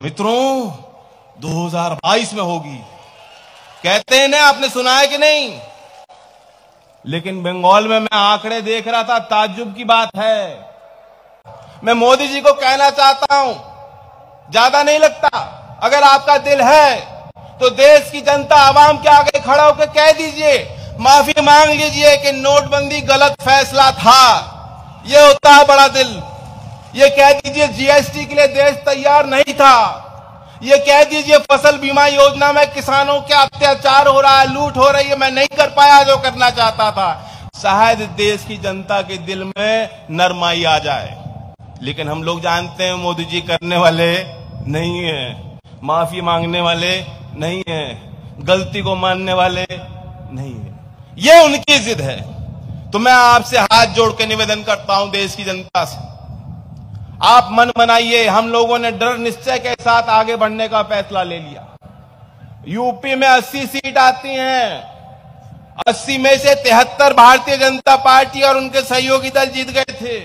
मित्रों 2022 में होगी, कहते हैं ना, आपने सुना है कि नहीं? लेकिन बंगाल में मैं आंकड़े देख रहा था, ताज्जुब की बात है। मैं मोदी जी को कहना चाहता हूं, ज्यादा नहीं लगता, अगर आपका दिल है तो देश की जनता आवाम के आगे खड़ा होकर कह दीजिए, माफी मांग लीजिए कि नोटबंदी गलत फैसला था। ये होता है बड़ा दिल। ये कह दीजिए जीएसटी के लिए देश तैयार नहीं था। ये कह दीजिए फसल बीमा योजना में किसानों के अत्याचार हो रहा है, लूट हो रही है, मैं नहीं कर पाया जो करना चाहता था। शायद देश की जनता के दिल में नरमाई आ जाए। लेकिन हम लोग जानते हैं मोदी जी करने वाले नहीं है, माफी मांगने वाले नहीं है, गलती को मानने वाले नहीं है। ये उनकी जिद है। तो मैं आपसे हाथ जोड़ के निवेदन करता हूं देश की जनता से, आप मन बनाइए। हम लोगों ने दृढ़ निश्चय के साथ आगे बढ़ने का फैसला ले लिया। यूपी में 80 सीट आती हैं, 80 में से 73 भारतीय जनता पार्टी और उनके सहयोगी दल जीत गए थे।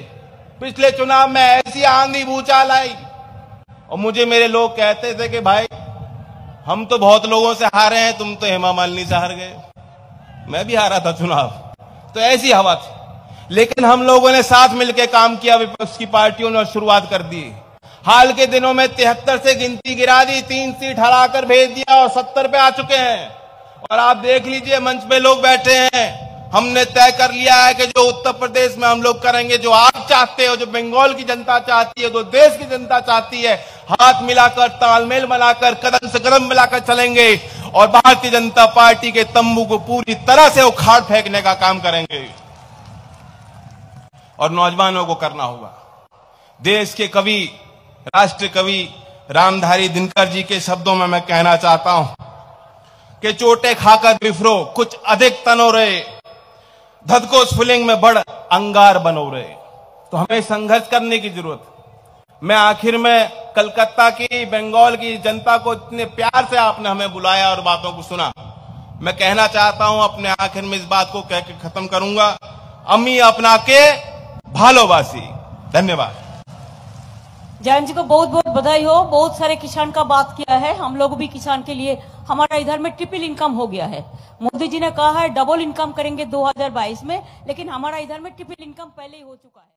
पिछले चुनाव में ऐसी आंधी भूचाल आई और मुझे मेरे लोग कहते थे कि भाई हम तो बहुत लोगों से हारे हैं, तुम तो हेमा मालिनी से हार गए। मैं भी हारा था चुनाव, तो ऐसी हवा थी। लेकिन हम लोगों ने साथ मिलकर काम किया, विपक्ष की पार्टियों ने शुरुआत कर दी। हाल के दिनों में 73 से गिनती गिरा दी, 3 सीट हराकर भेज दिया और 70 पे आ चुके हैं। और आप देख लीजिए, मंच पे लोग बैठे हैं। हमने तय कर लिया है कि जो उत्तर प्रदेश में हम लोग करेंगे, जो आप चाहते हो, जो बंगाल की जनता चाहती है, जो देश की जनता चाहती है, हाथ मिलाकर, तालमेल बनाकर, कदम से कदम मिलाकर चलेंगे और भारतीय जनता पार्टी के तंबू को पूरी तरह से उखाड़ फेंकने का काम करेंगे। और नौजवानों को करना होगा। देश के कवि, राष्ट्र कवि रामधारी दिनकर जी के शब्दों में मैं कहना चाहता हूं कि चोटे खाकर बिफरो कुछ अधिक तनो रहे, धधको स्फुलिंग में बड़ अंगार बनो रहे। तो हमें संघर्ष करने की जरूरत है। मैं आखिर में कलकत्ता की, बंगाल की जनता को इतने प्यार से आपने हमें बुलाया और बातों को सुना, मैं कहना चाहता हूं, अपने आखिर में इस बात को कह के खत्म करूंगा, अमी अपना के भालोबासी। धन्यवाद। जयंत जी को बहुत बहुत बधाई हो। बहुत सारे किसान का बात किया है, हम लोग भी किसान के लिए, हमारा इधर में ट्रिपल इनकम हो गया है। मोदी जी ने कहा है डबल इनकम करेंगे 2022 में, लेकिन हमारा इधर में ट्रिपल इनकम पहले ही हो चुका है।